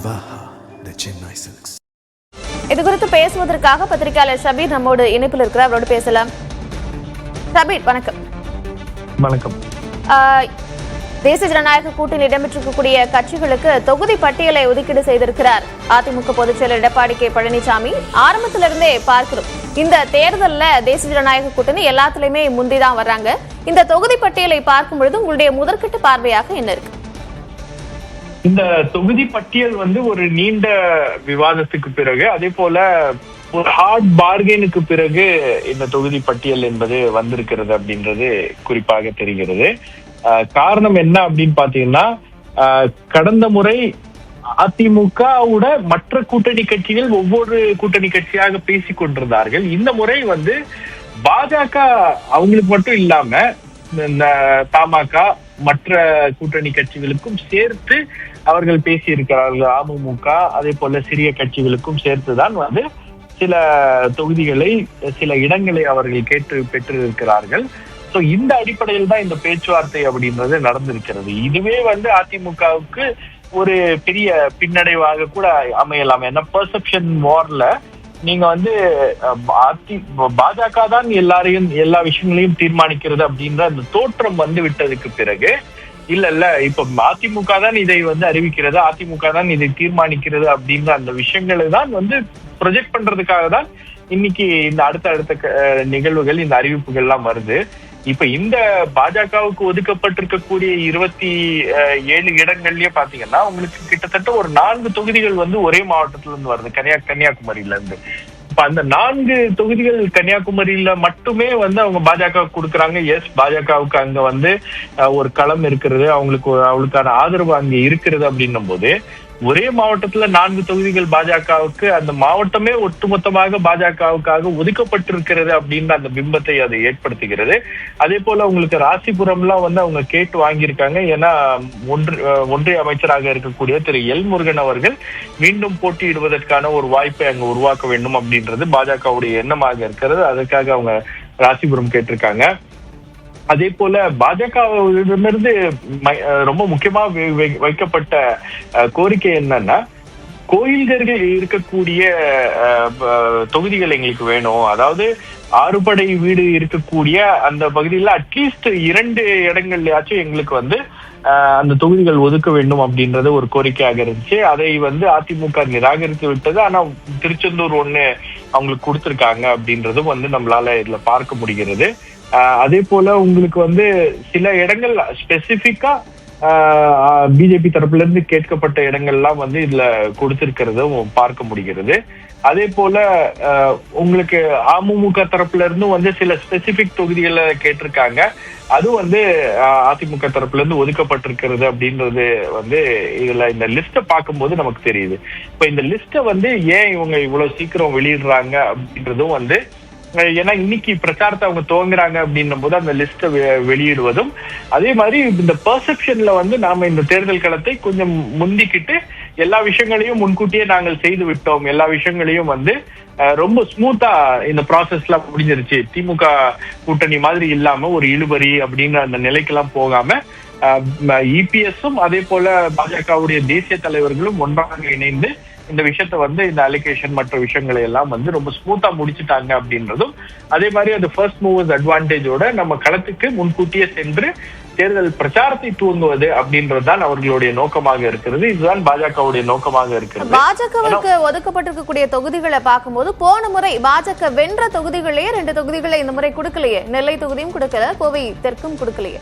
Vivaha, the Chennai Silks. இது குறித்து பேசுவதற்காக பத்திரிகையாளர் ஷபீர் நம்மோடு இணைப்பில் இருக்கிறார். அவரோடு பேசலாம். ஷபீர், வணக்கம். வணக்கம். தேசிய ஜனநாயக கூட்டணியில் இடம்பெற்றிருக்கக்கூடிய கட்சிகளுக்கு தொகுதி பட்டியலை ஒதுக்கீடு செய்திருக்கிறார் அதிமுக பொதுச் செயலர் எடப்பாடி கே பழனிசாமி. ஆரம்பத்திலிருந்தே பார்க்கிறோம், இந்த தேர்தலில் தேசிய ஜனநாயக கூட்டணி எல்லாத்திலுமே முந்திதான் வர்றாங்க. இந்த தொகுதி பட்டியலை பார்க்கும் பொழுது உங்களுடைய முதற்கட்ட பார்வையாக என்ன இருக்கு? இந்த தொகுதி பட்டியல் ஒரு நீண்ட விவாதத்துக்கு பிறகு, அதே போல ஒரு ஹார்ட் பார்கெனுக்கு பிறகு இந்த தொகுதி பட்டியல் என்பது வந்திருக்கிறது அப்படின்றது குறிப்பாக தெரிகிறது. காரணம் என்ன அப்படின்னு பாத்தீங்கன்னா, கடந்த முறை அதிமுகவோட மற்ற கூட்டணி கட்சிகள் ஒவ்வொரு கூட்டணி கட்சியாக பேசிக் கொண்டிருந்தார்கள். இந்த முறை பாஜக அவங்களுக்கு மட்டும் இல்லாம இந்த தமாக மற்ற கூட்டணி கட்சிகளுக்கும் சேர்த்து அவர்கள் பேசியிருக்கிறார்கள். அமமுக அதே போல சிறிய கட்சிகளுக்கும் சேர்த்துதான் சில தொகுதிகளை, சில இடங்களை அவர்கள் பெற்றிருக்கிறார்கள். சோ இந்த அடிப்படையில் தான் இந்த பேச்சுவார்த்தை அப்படின்றது நடந்திருக்கிறது. இதுவே அதிமுகவுக்கு ஒரு பெரிய பின்னடைவாக கூட அமையலாம். ஏன்னா பெர்செப்ஷன் வார்ல நீங்க பாஜக தான் எல்லா விஷயங்களையும் தீர்மானிக்கிறது அப்படின்ற அந்த தோற்றம் விட்டதுக்கு பிறகு, இல்ல இப்ப அதிமுக தான் இதை அறிவிக்கிறது, அதிமுக தான் இதை தீர்மானிக்கிறது அப்படின்ற அந்த விஷயங்களை தான் ப்ரொஜெக்ட் பண்றதுக்காக தான் இன்னைக்கு இந்த அடுத்த நிகழ்வுகள், இந்த அறிவிப்புகள் எல்லாம் வருது. இப்ப இந்த பாஜகவுக்கு ஒதுக்கப்பட்டிருக்கக்கூடிய 27 இடங்கள்லயே பாத்தீங்கன்னா உங்களுக்கு கிட்டத்தட்ட ஒரு 4 தொகுதிகள் ஒரே மாவட்டத்துல இருந்து வருது, கன்னியாகுமரியில இருந்து. இப்ப அந்த 4 தொகுதிகள் கன்னியாகுமரியில மட்டுமே அவங்க பாஜக கொடுக்குறாங்க. எஸ், பாஜகவுக்கு அங்க ஒரு களம் இருக்கிறது, அவங்களுக்கான ஆதரவு அங்க இருக்கிறது அப்படின்னும் போது, ஒரே மாவட்டத்துல 4 தொகுதிகள் பாஜகவுக்கு, அந்த மாவட்டமே ஒட்டுமொத்தமாக பாஜகவுக்காக ஒதுக்கப்பட்டிருக்கிறது அப்படின்ற அந்த பிம்பத்தை அதை ஏற்படுத்துகிறது. அதே போல உங்களுக்கு ராசிபுரம்லாம் அவங்க கேட்டு வாங்கியிருக்காங்க. ஏன்னா ஒன்றிய அமைச்சராக இருக்கக்கூடிய திரு எல் முருகன் அவர்கள் மீண்டும் போட்டியிடுவதற்கான ஒரு வாய்ப்பை அங்க உருவாக்க வேண்டும் அப்படின்றது பாஜகவுடைய எண்ணமாக இருக்கிறது. அதற்காக அவங்க ராசிபுரம் கேட்டிருக்காங்க. அதே போல பாஜகவிடமிருந்து ரொம்ப முக்கியமா வைக்கப்பட்ட கோரிக்கை என்னன்னா, கோயில்கள் இருக்கக்கூடிய தொகுதிகள் எங்களுக்கு வேணும். அதாவது ஆறுபடை வீடு இருக்கக்கூடிய அந்த பகுதியில அட்லீஸ்ட் 2 இடங்கள்லயாச்சும் எங்களுக்கு அந்த தொகுதிகள் ஒதுக்க வேண்டும் அப்படின்றது ஒரு கோரிக்கையாக இருந்துச்சு. அதை அதிமுக நிராகரித்து விட்டது. ஆனா திருச்செந்தூர் ஒண்ணு அவங்களுக்கு கொடுத்திருக்காங்க அப்படின்றதும் நம்மளால இதுல பார்க்க முடிகிறது. அதே போல உங்களுக்கு சில இடங்கள் ஸ்பெசிபிக்கா பிஜேபி தரப்புல இருந்து கேட்கப்பட்ட இடங்கள்லாம் இதுல கொடுத்திருக்கிறதும் பார்க்க முடிகிறது. அதே போல உங்களுக்கு அமமுக தரப்புல இருந்தும் சில ஸ்பெசிபிக் தொகுதிகளை கேட்டிருக்காங்க. அதுவும் அதிமுக தரப்புல இருந்து ஒதுக்கப்பட்டிருக்கிறது அப்படின்றது இதுல இந்த லிஸ்ட பார்க்கும்போது நமக்கு தெரியுது. இப்ப இந்த லிஸ்ட ஏன் இவங்க இவ்வளவு சீக்கிரம் வெளியிடுறாங்க அப்படின்றதும் ஏன்னா இன்னைக்கு பிரச்சாரத்தை அவங்க துவங்குறாங்க அப்படின்னும் போது அந்த லிஸ்ட வெளியிடுவதும், அதே மாதிரி இந்த பெர்செப்ஷன்ல நாம இந்த தேர்தல் களத்தை கொஞ்சம் முந்திக்கிட்டு எல்லா விஷயங்களையும் முன்கூட்டியே நாங்கள் செய்து விட்டோம், எல்லா விஷயங்களையும் ரொம்ப ஸ்மூத்தா இந்த ப்ராசஸ்ல முடிஞ்சிருச்சு, திமுக கூட்டணி மாதிரி இல்லாம ஒரு இழுபறி அப்படின்ற அந்த நிலைக்கெல்லாம் போகாம இபிஎஸும் அதே போல பாஜகவுடைய தேசிய தலைவர்களும் ஒன்றாக இணைந்து இந்த விஷயத்த இந்த அலிகேஷன் மற்ற விஷயங்களை எல்லாம் ரொம்ப ஸ்மூத்தா முடிச்சுட்டாங்க அப்படின்றதும், அதே மாதிரி அந்த ஃபர்ஸ்ட் மூவர்ஸ் அட்வான்டேஜோட நம்ம களத்துக்கு முன்கூட்டியே சென்று தேர்தல் பிரச்சாரத்தை துவங்குவது அப்படின்றதுதான் அவர்களுடைய நோக்கமாக இருக்கிறது. இதுதான் பாஜகவுடைய நோக்கமாக இருக்கிறது. பாஜகவுக்கு ஒதுக்கப்பட்டிருக்கக்கூடிய தொகுதிகளை பார்க்கும்போது, போன முறை பாஜக வென்ற தொகுதிகளையே 2 தொகுதிகளை இந்த முறை கொடுக்கலையே. நெல்லை தொகுதியும் கொடுக்கல, கோவை தெற்கும் கொடுக்கலையே.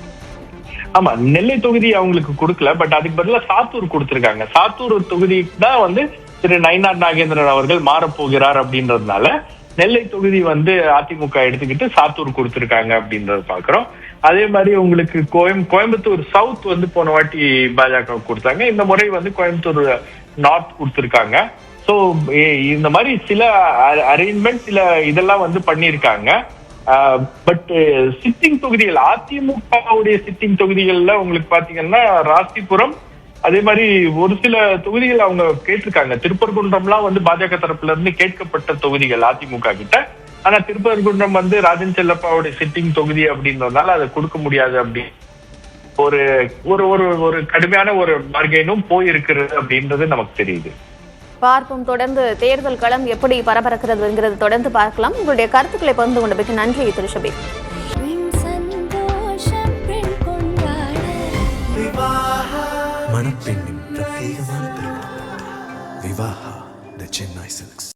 ஆமா, நெல்லை தொகுதி அவங்களுக்கு கொடுக்கல. பட் அதுக்கு பதிலா சாத்தூர் கொடுத்திருக்காங்க. சாத்தூர் தொகுதி தான் திரு நயினார் நாகேந்திரன் அவர்கள் மாறப்போகிறார் அப்படின்றதுனால நெல்லை தொகுதி அதிமுக எடுத்துக்கிட்டு சாத்தூர் கொடுத்திருக்காங்க அப்படின்றத பாக்குறோம். அதே மாதிரி உங்களுக்கு கோயம்புத்தூர் சவுத் போன வாட்டி பாஜக கொடுத்தாங்க. இந்த முறை கோயம்புத்தூர் நார்த் கொடுத்திருக்காங்க. சோ இந்த மாதிரி சில அரேஞ்ச்மெண்ட், சில இதெல்லாம் பண்ணிருக்காங்க. பட் சிட்டிங் தொகுதிகள், அதிமுகவுடைய சிட்டிங் தொகுதிகள்ல உங்களுக்கு பாத்தீங்கன்னா ராசிபுரம், அதே மாதிரி ஒரு சில தொகுதிகள் அவங்க கேட்டிருக்காங்க. திருப்பரங்குன்றம்லாம் பாஜக தரப்புல இருந்து கேட்கப்பட்ட தொகுதிகள் அதிமுக கிட்ட. ஆனா திருப்பரங்குன்றம் ராஜன் செல்லப்பாவுடைய சிட்டிங் தொகுதி அப்படின்றதுனால அதை கொடுக்க முடியாது அப்படி ஒரு ஒரு ஒரு ஒரு கடுமையான ஒரு பார்கெனும் போயிருக்கிறது அப்படின்றது நமக்கு தெரியுது. பார்ப்போம். தொடர்ந்து தேர்தல் களம் எப்படி பரபரக்கிறது என்கிறது தொடர்ந்து பார்க்கலாம். உங்களுடைய கருத்துக்களை பகிர்ந்து கொண்டமைக்கு நன்றி திரு ஷபீர். மணப்பெண்ணின் பிரத்யேகமான திருமணம் விவாஹா தி சென்னை சில்க்ஸ்.